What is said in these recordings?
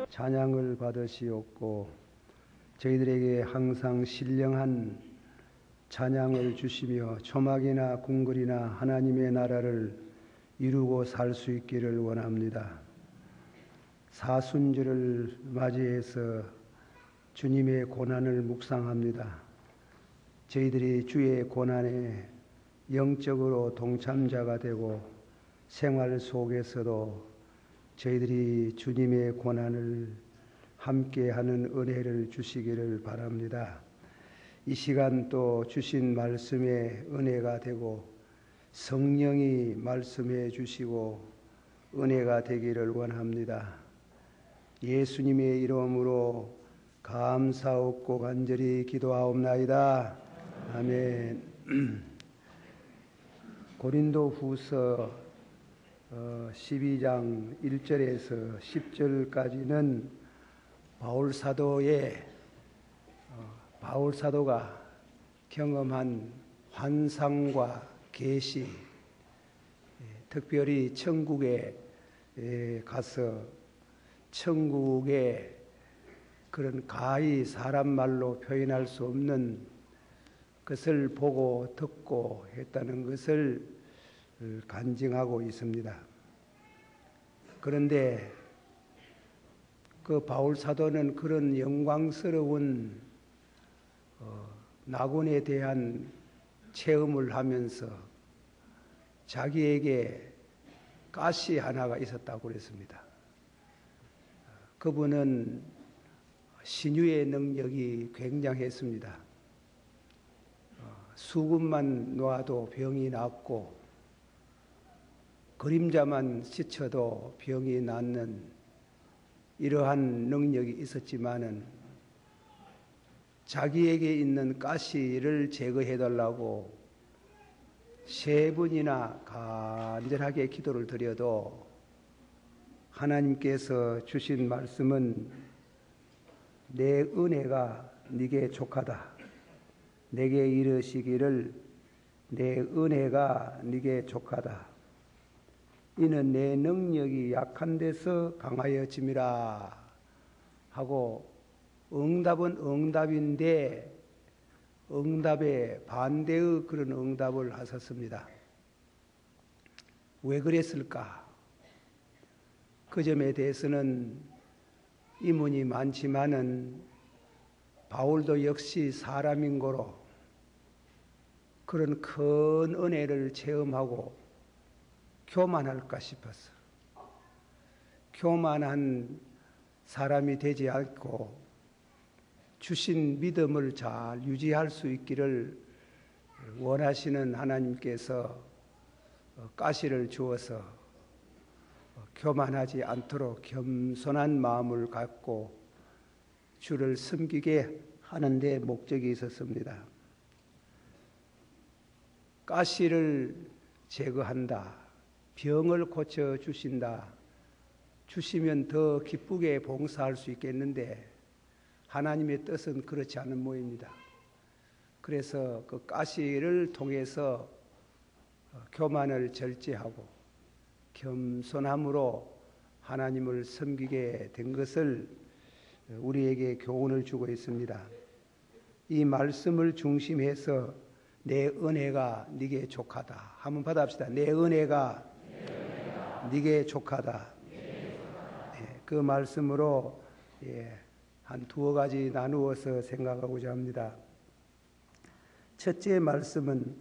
찬양을 받으시옵고 저희들에게 항상 신령한 찬양을 주시며 초막이나 궁궐이나 하나님의 나라를 이루고 살 수 있기를 원합니다. 사순절을 맞이해서 주님의 고난을 묵상합니다. 저희들이 주의 고난에 영적으로 동참자가 되고 생활 속에서도 저희들이 주님의 고난을 함께하는 은혜를 주시기를 바랍니다. 이 시간 또 주신 말씀의 은혜가 되고 성령이 말씀해 주시고 은혜가 되기를 원합니다. 예수님의 이름으로 감사옵고 간절히 기도하옵나이다. 아멘. 고린도후서 12장 1절에서 10절까지는 바울 사도가 경험한 환상과 계시, 특별히 천국에 가서 천국의 그런 가히 사람 말로 표현할 수 없는 것을 보고 듣고 했다는 것을 간증하고 있습니다. 그런데 그 바울 사도는 그런 영광스러운 낙원에 대한 체험을 하면서 자기에게 가시 하나가 있었다고 그랬습니다. 그분은 신유의 능력이 굉장했습니다. 수금만 놓아도 병이 낫고 그림자만 스쳐도 병이 낫는 이러한 능력이 있었지만은 자기에게 있는 가시를 제거해달라고 3번이나 간절하게 기도를 드려도 하나님께서 주신 말씀은 내 은혜가 네게 족하다. 내게 이르시기를 내 은혜가 네게 족하다. 이는 내 능력이 약한 데서 강하여짐이라 하고 응답은 응답인데 응답에 반대의 그런 응답을 하셨습니다. 왜 그랬을까? 그 점에 대해서는 이문이 많지만은 바울도 역시 사람인 거로 그런 큰 은혜를 체험하고 교만할까 싶었어. 교만한 사람이 되지 않고 주신 믿음을 잘 유지할 수 있기를 원하시는 하나님께서 가시를 주어서 교만하지 않도록 겸손한 마음을 갖고 주를 섬기게 하는 데 목적이 있었습니다. 가시를 제거한다. 병을 고쳐주신다. 주시면 더 기쁘게 봉사할 수 있겠는데 하나님의 뜻은 그렇지 않은 모입니다. 그래서 그 가시를 통해서 교만을 절제하고 겸손함으로 하나님을 섬기게 된 것을 우리에게 교훈을 주고 있습니다. 이 말씀을 중심해서 내 은혜가 네게 족하다. 한번 받아봅시다. 내 은혜가 네게 족하다. 그 말씀으로 한 두어 가지 나누어서 생각하고자 합니다. 첫째 말씀은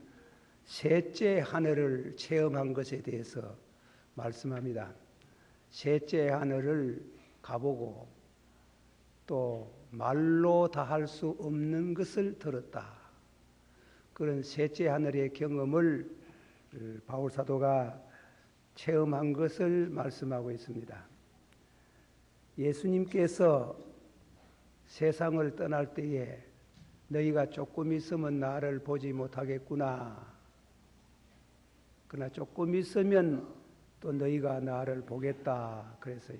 셋째 하늘을 체험한 것에 대해서 말씀합니다. 셋째 하늘을 가보고 또 말로 다 할 수 없는 것을 들었다. 그런 셋째 하늘의 경험을 바울 사도가 체험한 것을 말씀하고 있습니다. 예수님께서 세상을 떠날 때에 너희가 조금 있으면 나를 보지 못하겠구나. 그러나 조금 있으면 또 너희가 나를 보겠다. 그래서요.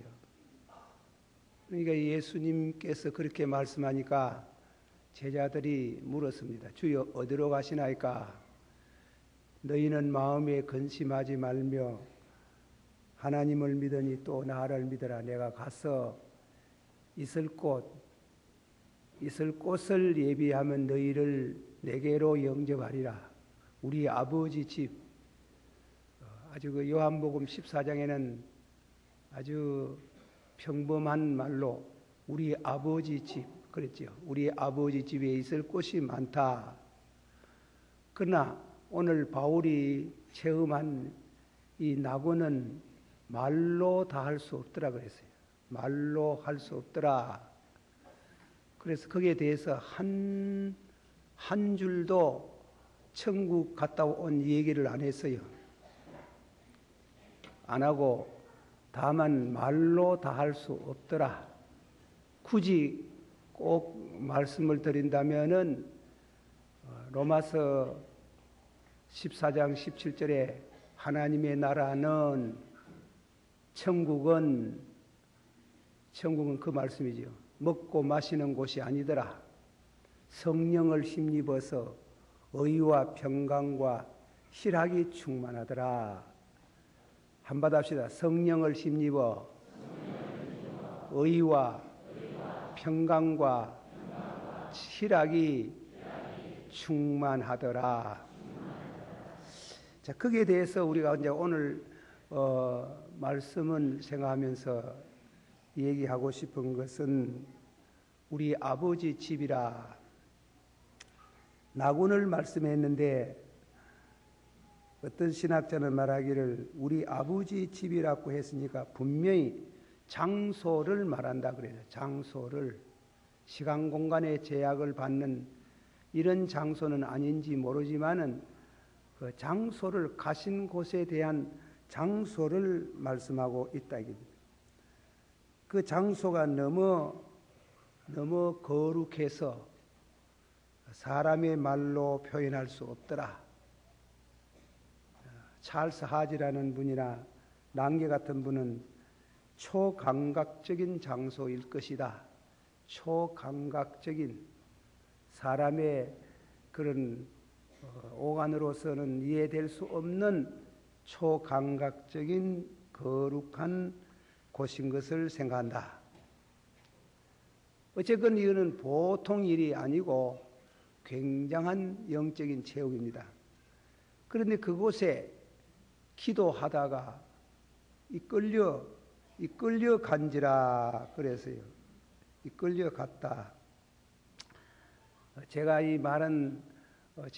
그러니까 예수님께서 그렇게 말씀하니까 제자들이 물었습니다. 주여 어디로 가시나이까? 너희는 마음에 근심하지 말며 하나님을 믿으니 또 나를 믿으라. 내가 가서 있을 곳을 예비하면 너희를 내게로 영접하리라. 우리 아버지 집. 아주 그 요한복음 14장에는 아주 평범한 말로 우리 아버지 집 그랬죠. 우리 아버지 집에 있을 곳이 많다. 그러나 오늘 바울이 체험한 이 낙원은 말로 다 할 수 없더라 그랬어요. 말로 할 수 없더라. 그래서 거기에 대해서 한 줄도 천국 갔다 온 얘기를 안 했어요. 안 하고 다만 말로 다 할 수 없더라. 굳이 꼭 말씀을 드린다면은 로마서 14장 17절에 하나님의 나라는 천국은 그 말씀이죠. 먹고 마시는 곳이 아니더라. 성령을 힘입어서 의와 평강과 희락이 충만하더라. 한번 합시다. 성령을 힘입어 의와 평강과 희락이 충만하더라. 자, 거기에 대해서 우리가 이제 오늘 말씀을 생각하면서 얘기하고 싶은 것은 우리 아버지 집이라. 낙원을 말씀했는데 어떤 신학자는 말하기를 우리 아버지 집이라고 했으니까 분명히 장소를 말한다 그래요. 장소를. 시간 공간의 제약을 받는 이런 장소는 아닌지 모르지만은 그 장소를 가신 곳에 대한 장소를 말씀하고 있다. 그 장소가 너무 거룩해서 사람의 말로 표현할 수 없더라. 찰스 하지라는 분이나 랑게 같은 분은 초감각적인 장소일 것이다. 초감각적인 사람의 그런 오간으로서는 이해될 수 없는 초감각적인 거룩한 곳인 것을 생각한다. 어쨌건 이거는 보통 일이 아니고 굉장한 영적인 체험입니다. 그런데 그곳에 기도하다가 이끌려 간지라 그래서요. 이끌려 갔다. 제가 이 말은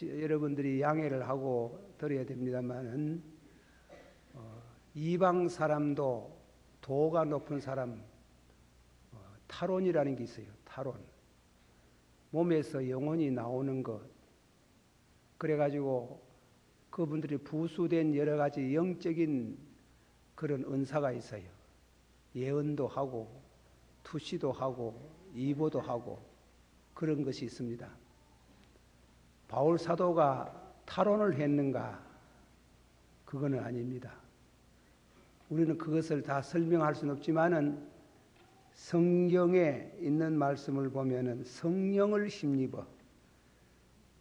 여러분들이 양해를 하고 들어야 됩니다만은 이방 사람도 도가 높은 사람 타론이라는 게 있어요. 타론. 몸에서 영혼이 나오는 것. 그래가지고 그분들이 부수된 여러 가지 영적인 그런 은사가 있어요. 예언도 하고 투시도 하고 이보도 하고 그런 것이 있습니다. 바울 사도가 타론을 했는가? 그거는 아닙니다. 우리는 그것을 다 설명할 수는 없지만은 성경에 있는 말씀을 보면은 성령을 힘입어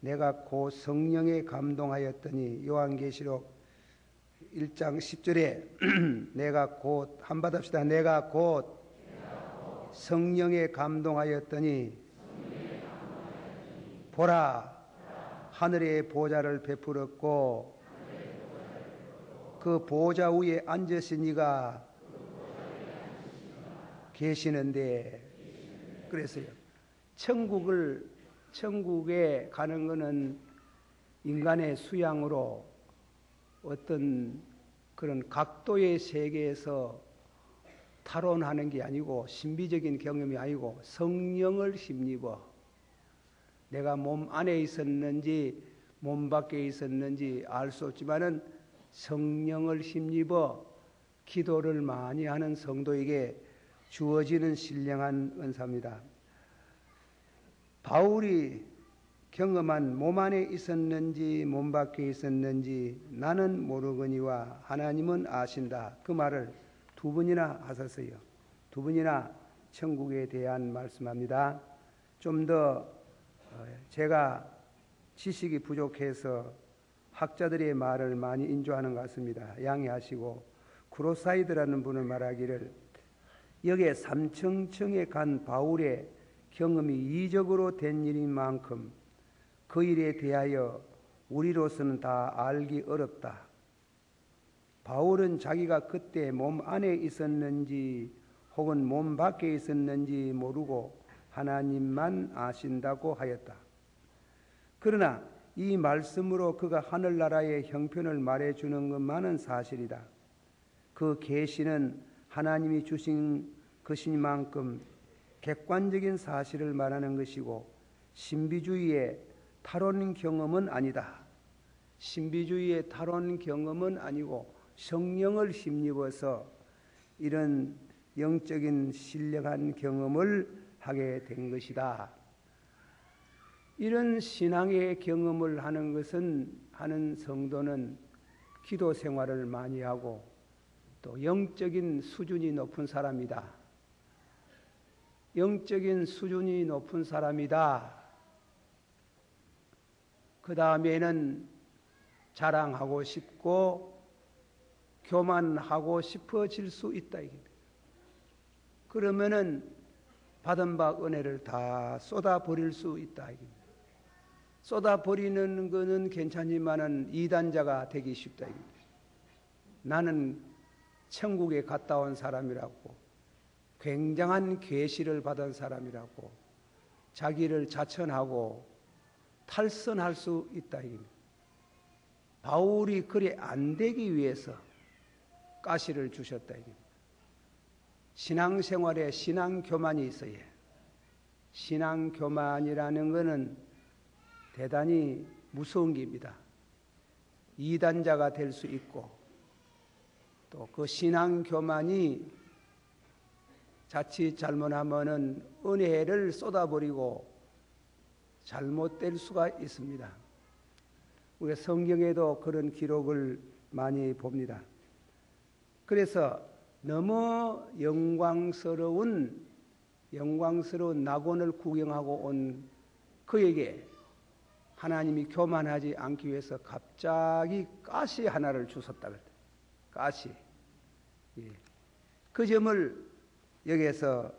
내가 곧 성령에 감동하였더니 요한계시록 1장 10절에 내가 곧 한받합시다. 내가 곧 성령에 감동하였더니 보라 하늘의 보좌를 베풀었고 그 보좌 위에 앉으신 이가 계시는데 그랬어요. 천국에 가는 것은 인간의 수양으로 어떤 그런 각도의 세계에서 타론하는 게 아니고 신비적인 경험이 아니고 성령을 힘입어 내가 몸 안에 있었는지 몸 밖에 있었는지 알 수 없지만은 성령을 힘입어 기도를 많이 하는 성도에게 주어지는 신령한 은사입니다. 바울이 경험한 몸 안에 있었는지 몸 밖에 있었는지 나는 모르거니와 하나님은 아신다. 그 말을 두 번이나 하셨어요. 두 번이나 천국에 대한 말씀합니다. 좀 더 제가 지식이 부족해서 학자들의 말을 많이 인조하는 것 같습니다. 양해하시고 쿠로사이드라는 분은 말하기를 여기에 삼청청에 간 바울의 경험이 이적으로 된 일인 만큼 그 일에 대하여 우리로서는 다 알기 어렵다. 바울은 자기가 그때 몸 안에 있었는지 혹은 몸 밖에 있었는지 모르고 하나님만 아신다고 하였다. 그러나 이 말씀으로 그가 하늘나라의 형편을 말해주는 것만은 사실이다. 그 계시는 하나님이 주신 것이니만큼 객관적인 사실을 말하는 것이고 신비주의의 탈원 경험은 아니다. 신비주의의 탈원 경험은 아니고 성령을 힘입어서 이런 영적인 신령한 경험을 하게 된 것이다. 이런 신앙의 경험을 하는 성도는 기도 생활을 많이 하고 또 영적인 수준이 높은 사람이다. 영적인 수준이 높은 사람이다. 그 다음에는 자랑하고 싶고 교만하고 싶어질 수 있다. 그러면은 받은 바 은혜를 다 쏟아버릴 수 있다. 쏟아버리는 것은 괜찮지만은 이단자가 되기 쉽다. 나는 천국에 갔다 온 사람이라고, 굉장한 계시를 받은 사람이라고 자기를 자천하고 탈선할 수 있다. 바울이 그래 안 되기 위해서 가시를 주셨다. 신앙생활에 신앙교만이 있어야 해. 신앙교만이라는 것은 대단히 무서운 길입니다. 이단자가 될 수 있고 또 그 신앙교만이 자칫 잘못하면은 은혜를 쏟아버리고 잘못될 수가 있습니다. 우리 성경에도 그런 기록을 많이 봅니다. 그래서 너무 영광스러운 낙원을 구경하고 온 그에게 하나님이 교만하지 않기 위해서 갑자기 가시 하나를 주셨다. 가시. 그 점을 여기에서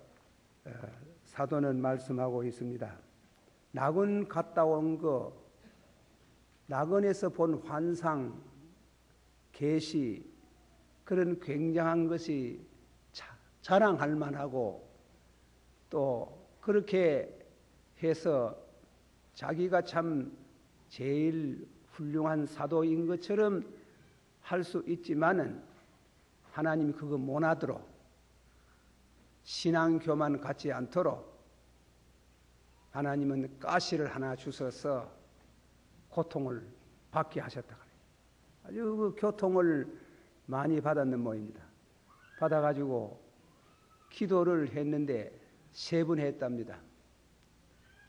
사도는 말씀하고 있습니다. 낙원 갔다 온 거, 낙원에서 본 환상, 계시, 그런 굉장한 것이 자랑할 만하고 또 그렇게 해서 자기가 참 제일 훌륭한 사도인 것처럼 할 수 있지만은 하나님이 그거 못하도록 신앙교만 갖지 않도록 하나님은 가시를 하나 주셔서 고통을 받게 하셨다. 아주 그 교통을 많이 받았는 모입니다. 받아가지고 기도를 했는데 3번 했답니다.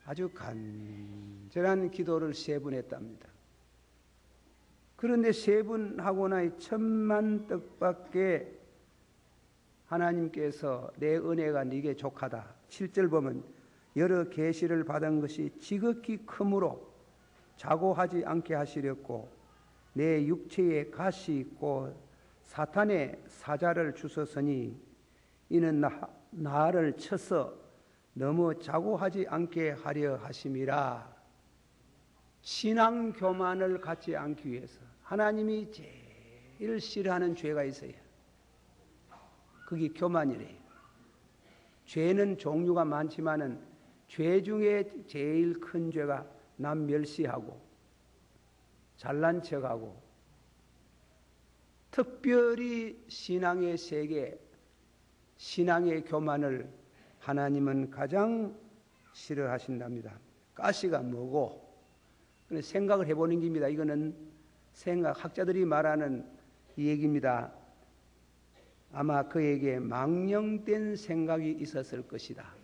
아주 간절한 기도를 3번 했답니다. 그런데 3번 하고 나니 1000만 떡밖에 하나님께서 내 은혜가 네게 족하다. 7절 보면 여러 계시를 받은 것이 지극히 크므로 자고하지 않게 하시렸고 내 육체에 가시 있고 사탄의 사자를 주셨으니 이는 나를 쳐서 너무 자고하지 않게 하려 하심이라. 신앙 교만을 갖지 않기 위해서 하나님이 제일 싫어하는 죄가 있어요. 그게 교만이래요. 죄는 종류가 많지만은 죄 중에 제일 큰 죄가 남 멸시하고 잘난 척하고 특별히 신앙의 세계, 신앙의 교만을 하나님은 가장 싫어하신답니다. 가시가 뭐고? 생각을 해보는 겁니다. 이거는 학자들이 말하는 이 얘기입니다. 아마 그에게 망령된 생각이 있었을 것이다.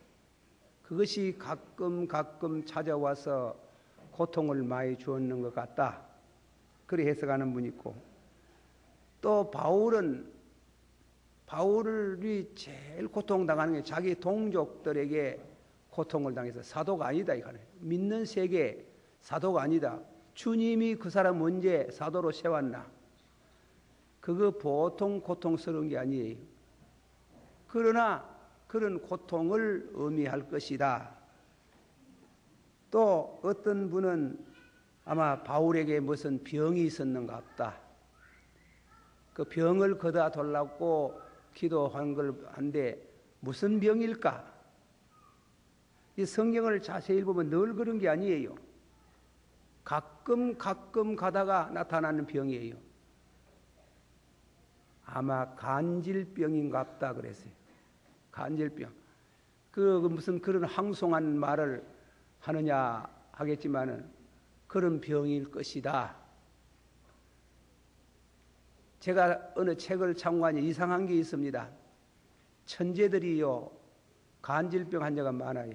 그것이 가끔 찾아와서 고통을 많이 주었는 것 같다. 그렇게 해석하는 분이 있고, 또 바울이 제일 고통당하는 게 자기 동족들에게 고통을 당해서 사도가 아니다 이거네. 믿는 세계 사도가 아니다. 주님이 그 사람 언제 사도로 세웠나? 그거 보통 고통스러운 게 아니에요. 그러나 그런 고통을 의미할 것이다. 또 어떤 분은 아마 바울에게 무슨 병이 있었는가 보다. 그 병을 걷어 달라고 기도한 걸 한데 무슨 병일까? 이 성경을 자세히 보면 늘 그런 게 아니에요. 가끔 가다가 나타나는 병이에요. 아마 간질병인가 보다 그랬어요. 간질병. 그 무슨 그런 황송한 말을 하느냐 하겠지만은 그런 병일 것이다. 제가 어느 책을 참고하니 이상한 게 있습니다. 천재들이요 간질병 환자가 많아요.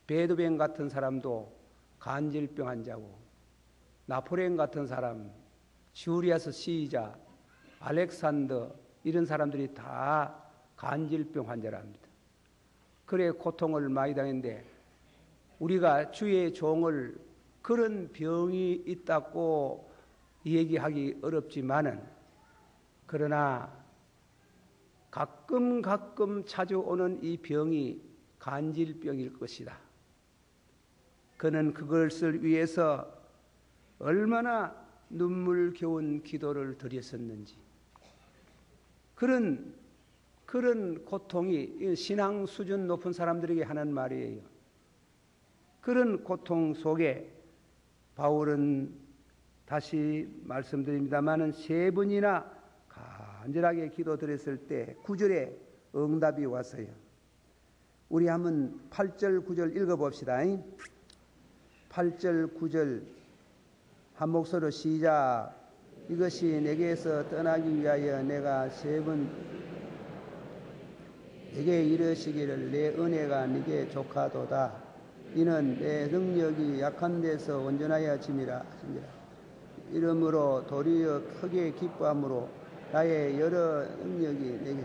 베드벤 같은 사람도 간질병 환자고, 나폴레옹 같은 사람, 주리아스 시자, 알렉산더 이런 사람들이 다 간질병 환자랍니다. 그래 고통을 많이 당했는데 우리가 주의 종을 그런 병이 있다고 얘기하기 어렵지만은 그러나 가끔 찾아오는 이 병이 간질병일 것이다. 그는 그것을 위해서 얼마나 눈물겨운 기도를 드렸었는지. 그런 고통이 신앙 수준 높은 사람들에게 하는 말이에요. 그런 고통 속에 바울은 다시 말씀드립니다마는 3번이나 간절하게 기도드렸을 때 9절에 응답이 왔어요. 우리 한번 8절 9절 읽어봅시다. 8절 9절 한 목소리로 시작. 이것이 내게서 떠나기 위하여 내가 3번 내게 이르시기를 내 은혜가 네게 족하도다. 이는 내 능력이 약한 데서 온전하여 짐이라. 이러므로 도리어 크게 기뻐함으로 나의 여러 능력이 내게.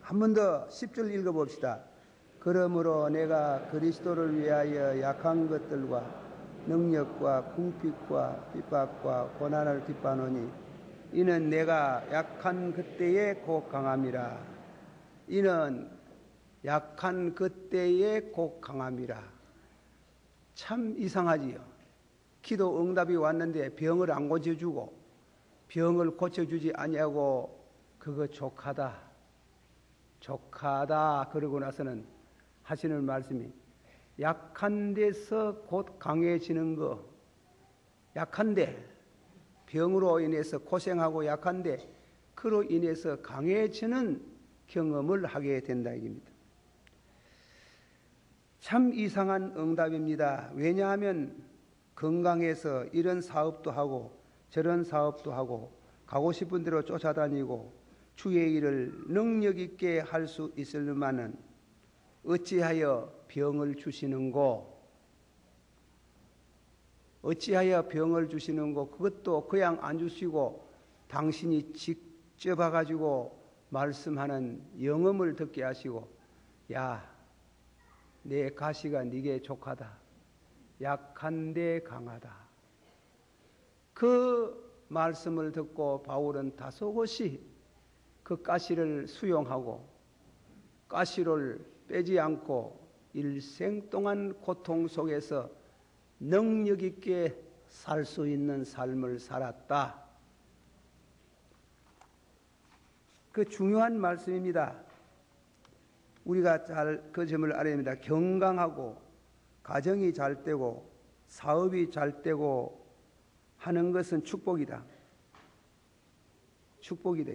한 번 더 10절 읽어봅시다. 그러므로 내가 그리스도를 위하여 약한 것들과 능력과 궁핍과 핍박과 고난을 기뻐하노니 이는 내가 약한 그때에 곧 강함이라. 이는 약한 그때에 곧 강함이라. 참 이상하지요. 기도 응답이 왔는데 병을 안 고쳐주고 병을 고쳐주지 아니하고 그거 족하다 그러고 나서는 하시는 말씀이 약한 데서 곧 강해지는 거. 약한데 병으로 인해서 고생하고 약한데 그로 인해서 강해지는 경험을 하게 된다 이깁니다. 참 이상한 응답입니다. 왜냐하면 건강해서 이런 사업도 하고 저런 사업도 하고 가고 싶은 대로 쫓아다니고 주의 일을 능력 있게 할 수 있을만은 어찌하여 병을 주시는고? 어찌하여 병을 주시는고? 그것도 그냥 안 주시고 당신이 직접 와가지고 말씀하는 영음을 듣게 하시고, 야, 내 가시가 네게 족하다. 약한데 강하다. 그 말씀을 듣고 바울은 다소곳이 그 가시를 수용하고 가시를 빼지 않고 일생 동안 고통 속에서 능력 있게 살 수 있는 삶을 살았다. 그 중요한 말씀입니다. 우리가 잘 그 점을 알아야 합니다. 건강하고 가정이 잘 되고 사업이 잘 되고 하는 것은 축복이다. 축복이다.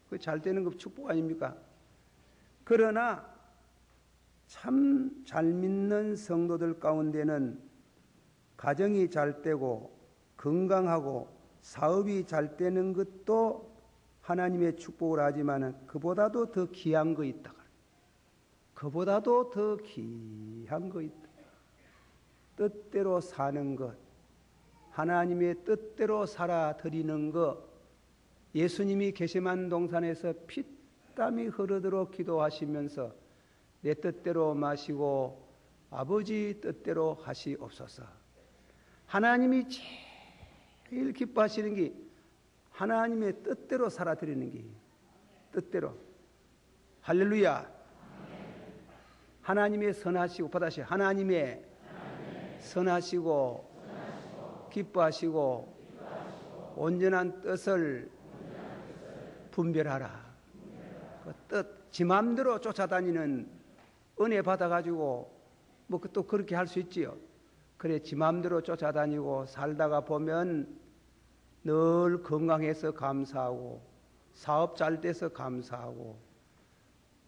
그 잘 되는 거 축복 아닙니까? 그러나 참 잘 믿는 성도들 가운데는 가정이 잘 되고 건강하고 사업이 잘 되는 것도 하나님의 축복을 하지만 그보다도 더 귀한 거 있다. 그보다도 더 귀한 거 있다. 뜻대로 사는 것, 하나님의 뜻대로 살아드리는 것. 예수님이 게세만 동산에서 피땀이 흐르도록 기도하시면서 내 뜻대로 마시고 아버지 뜻대로 하시옵소서. 하나님이 제일 기뻐하시는 게 하나님의 뜻대로 살아드리는 게 뜻대로. 할렐루야. 하나님의 선하시고 받아시 하나님의 선하시고 기뻐하시고 온전한 뜻을 분별하라. 그 뜻, 지 마음대로 쫓아다니는 은혜 받아가지고 뭐 또 그렇게 할 수 있지요. 그래 지 마음대로 쫓아다니고 살다가 보면 늘 건강해서 감사하고 사업 잘 돼서 감사하고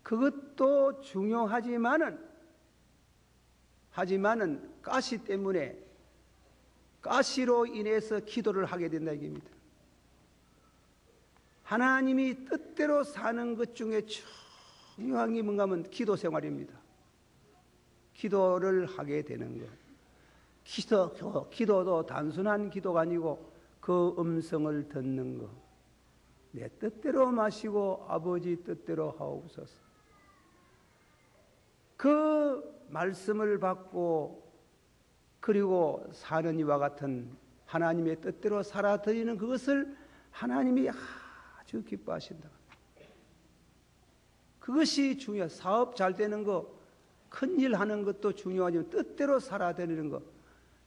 그것도 중요하지만은 가시 때문에 가시로 인해서 기도를 하게 된다 이겁니다. 하나님이 뜻대로 사는 것 중에 중요한 게 뭔가 하면 기도 생활입니다. 기도를 하게 되는 것. 기도도 단순한 기도가 아니고 그 음성을 듣는 것. 내 뜻대로 마시고 아버지 뜻대로 하옵소서. 그 말씀을 받고 그리고 사는 이와 같은 하나님의 뜻대로 살아드리는 그것을 하나님이 아주 기뻐하신다. 그것이 중요해. 사업 잘 되는 거, 큰일 하는 것도 중요하지만 뜻대로 살아드리는 거.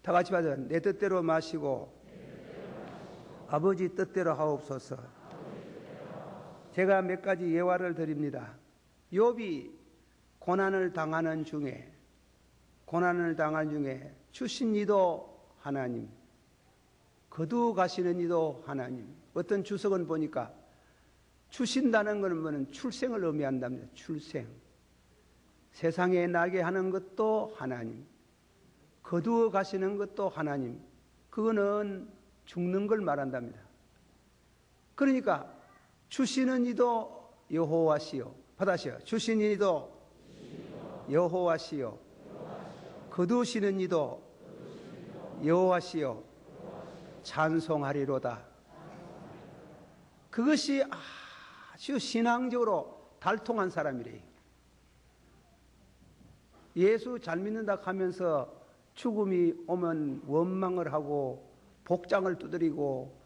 다 같이 받아. 내 뜻대로 마시고 아버지 뜻대로 하옵소서. 제가 몇 가지 예화를 드립니다. 욥이 고난을 당하는 중에 주신 이도 하나님, 거두 가시는 이도 하나님. 어떤 주석은 보니까 주신다는 것은 출생을 의미한답니다. 출생. 세상에 나게 하는 것도 하나님, 거두어 가시는 것도 하나님. 그거는 죽는 걸 말한답니다. 그러니까 주시는 이도 여호와시요. 받아시오. 주시는 이도 여호와시요. 거두시는 이도 여호와시요. 찬송하리로다. 그것이 아주 신앙적으로 달통한 사람이래요. 예수 잘 믿는다 하면서 죽음이 오면 원망을 하고 복장을 두드리고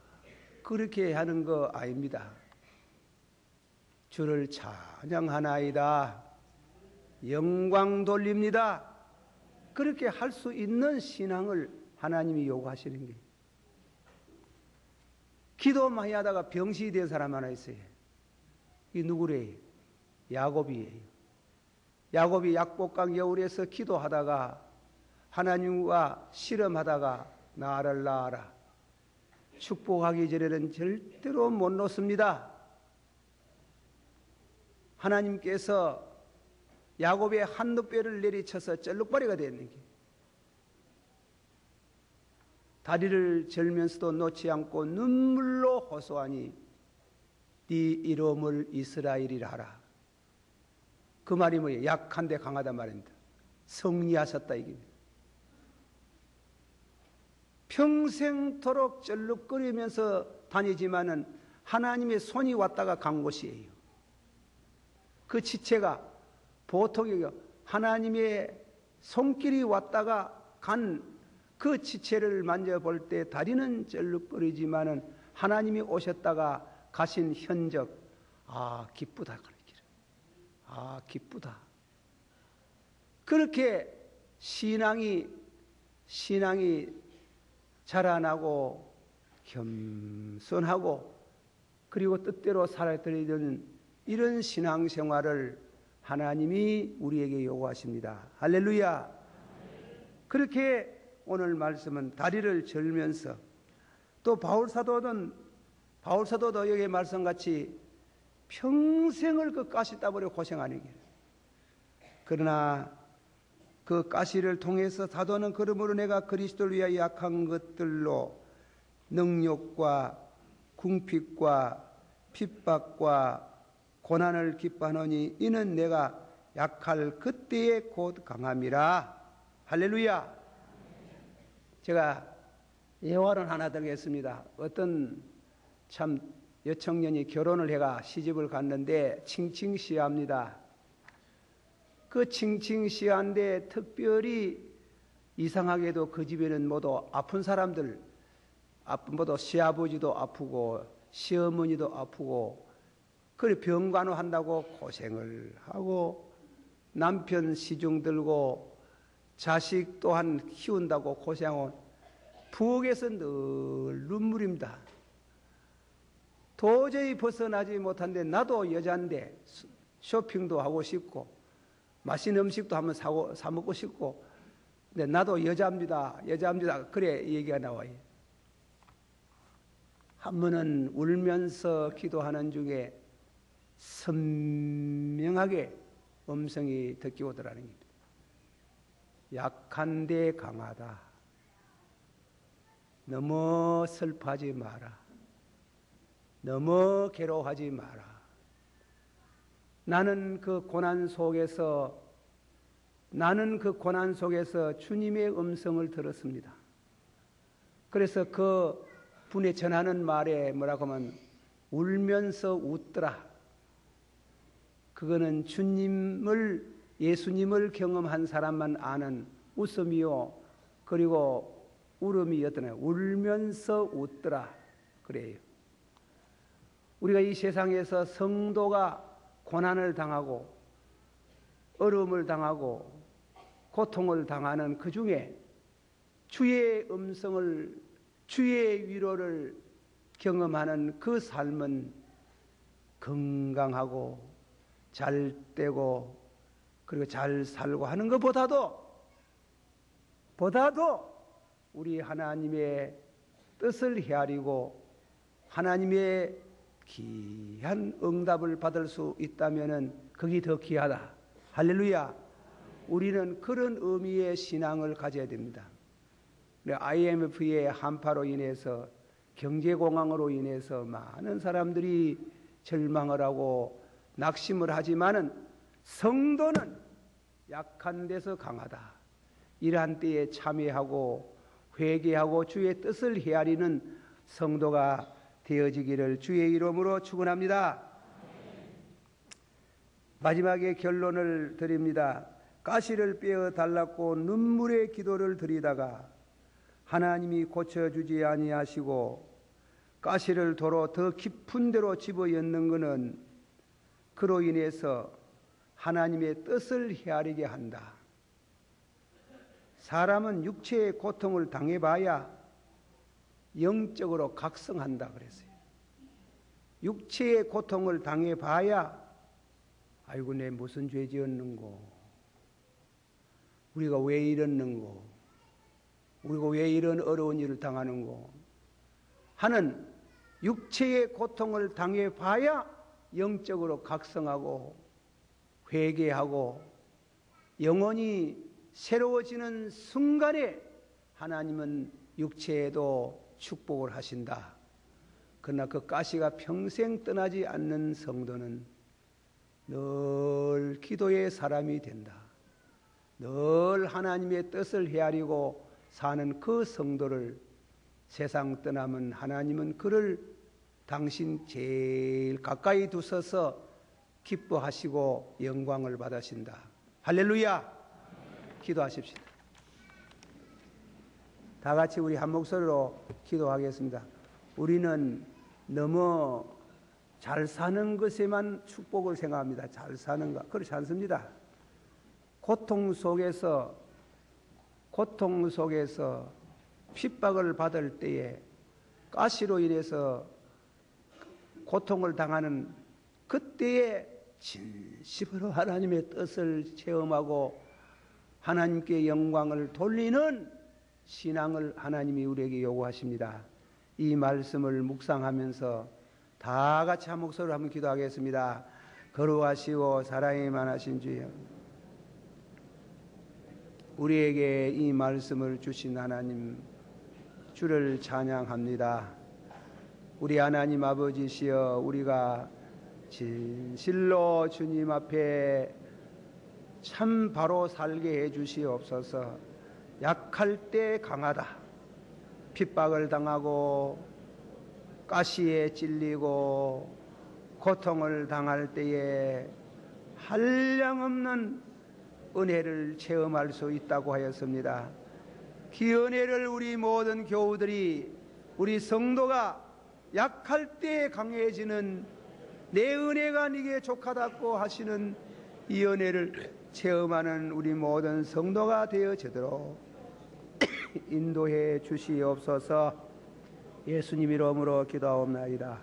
그렇게 하는 거 아닙니다. 주를 찬양하나이다. 영광 돌립니다. 그렇게 할 수 있는 신앙을 하나님이 요구하시는 게. 기도 많이 하다가 병신이 된 사람 하나 있어요. 이 누구래요? 야곱이에요. 야곱이 약복강 여울에서 기도하다가 하나님과 실험하다가 나를 낳아라. 축복하기 전에는 절대로 못 놓습니다. 하나님께서 야곱의 한눕뼈를 내리쳐서 쩔룩바리가 됐는 게 다리를 절면서도 놓지 않고 눈물로 호소하니 네 이름을 이스라엘이라 하라. 그 말이 뭐예요? 약한데 강하다 말입니다. 승리하셨다 이깁니다. 평생토록 쩔룩거리면서 다니지만은 하나님의 손이 왔다가 간 곳이에요. 그 지체가 보통이 하나님의 손길이 왔다가 간 그 지체를 만져볼 때 다리는 쩔룩거리지만은 하나님이 오셨다가 가신 현적, 기쁘다. 기쁘다. 그렇게 신앙이 자라나고 겸손하고 그리고 뜻대로 살아드리는 이런 신앙생활을 하나님이 우리에게 요구하십니다. 할렐루야. 그렇게 오늘 말씀은 다리를 절면서 또 바울사도도 여기 말씀같이 평생을 그 가시 따버려 고생하는 길. 그러나 그 가시를 통해서 사도는 그러므로 내가 그리스도를 위하여 약한 것들로 능욕과 궁핍과 핍박과 고난을 기뻐하노니 이는 내가 약할 그때에 곧 강함이라. 할렐루야. 제가 예화를 하나 들겠습니다. 어떤 참 여청년이 결혼을 해가 시집을 갔는데 칭칭시합니다. 그 칭칭시한데 특별히 이상하게도 그 집에는 모두 아픈 사람들, 모두 시아버지도 아프고 시어머니도 아프고 그래 병간호한다고 고생을 하고 남편 시중 들고 자식 또한 키운다고 고생하고 부엌에서 늘 눈물입니다. 도저히 벗어나지 못한데 나도 여자인데 쇼핑도 하고 싶고 맛있는 음식도 한번 사 먹고 싶고 근데 나도 여자입니다. 그래 얘기가 나와요. 한 번은 울면서 기도하는 중에 선명하게 음성이 듣기 오더라는 겁니다. 약한데 강하다. 너무 슬퍼하지 마라. 너무 괴로워하지 마라. 나는 그 고난 속에서 주님의 음성을 들었습니다. 그래서 그 분이 전하는 말에 뭐라고 하면 울면서 웃더라. 그거는 예수님을 경험한 사람만 아는 웃음이요. 그리고 울음이었잖아요. 울면서 웃더라. 그래요. 우리가 이 세상에서 성도가 고난을 당하고 어려움을 당하고 고통을 당하는 그 중에 주의 음성을, 주의 위로를 경험하는 그 삶은 건강하고 잘 되고 그리고 잘 살고 하는 것보다도 우리 하나님의 뜻을 헤아리고 하나님의 귀한 응답을 받을 수 있다면은 그게 더 귀하다. 할렐루야. 우리는 그런 의미의 신앙을 가져야 됩니다. IMF의 한파로 인해서 경제공황으로 인해서 많은 사람들이 절망을 하고 낙심을 하지만은 성도는 약한 데서 강하다. 이러한 때에 참회하고 회개하고 주의 뜻을 헤아리는 성도가 되어지기를 주의 이름으로 축원합니다. 마지막에 결론을 드립니다. 가시를 빼어 달랐고 눈물의 기도를 드리다가 하나님이 고쳐주지 아니하시고 가시를 도로 더 깊은 데로 집어넣는 것은 그로 인해서 하나님의 뜻을 헤아리게 한다. 사람은 육체의 고통을 당해봐야 영적으로 각성한다 그랬어요. 육체의 고통을 당해봐야 아이고 내 무슨 죄 지었는고, 우리가 왜 이랬는고, 우리가 왜 이런 어려운 일을 당하는고 하는 육체의 고통을 당해봐야 영적으로 각성하고 회개하고 영혼이 새로워지는 순간에 하나님은 육체에도 축복을 하신다. 그러나 그 가시가 평생 떠나지 않는 성도는 늘 기도의 사람이 된다. 늘 하나님의 뜻을 헤아리고 사는 그 성도를 세상 떠나면 하나님은 그를 당신 제일 가까이 두셔서 기뻐하시고 영광을 받으신다. 할렐루야. 기도하십시다. 다 같이 우리 한 목소리로 기도하겠습니다. 우리는 너무 잘 사는 것에만 축복을 생각합니다. 잘 사는 것. 그렇지 않습니다. 고통 속에서 핍박을 받을 때에 가시로 인해서 고통을 당하는 그때에 진심으로 하나님의 뜻을 체험하고 하나님께 영광을 돌리는 신앙을 하나님이 우리에게 요구하십니다. 이 말씀을 묵상하면서 다 같이 한 목소리로 한번 기도하겠습니다. 거룩하시고 사랑이 많으신 주여, 우리에게 이 말씀을 주신 하나님, 주를 찬양합니다. 우리 하나님 아버지시여, 우리가 진실로 주님 앞에 참 바로 살게 해 주시옵소서. 약할 때 강하다. 핍박을 당하고 가시에 찔리고 고통을 당할 때에 한량없는 은혜를 체험할 수 있다고 하였습니다. 그 은혜를 우리 모든 교우들이, 우리 성도가 약할 때 강해지는 내 은혜가 네게 족하다고 하시는 이 은혜를 체험하는 우리 모든 성도가 되어지도록 인도해 주시옵소서. 예수님 이름으로 기도하옵나이다.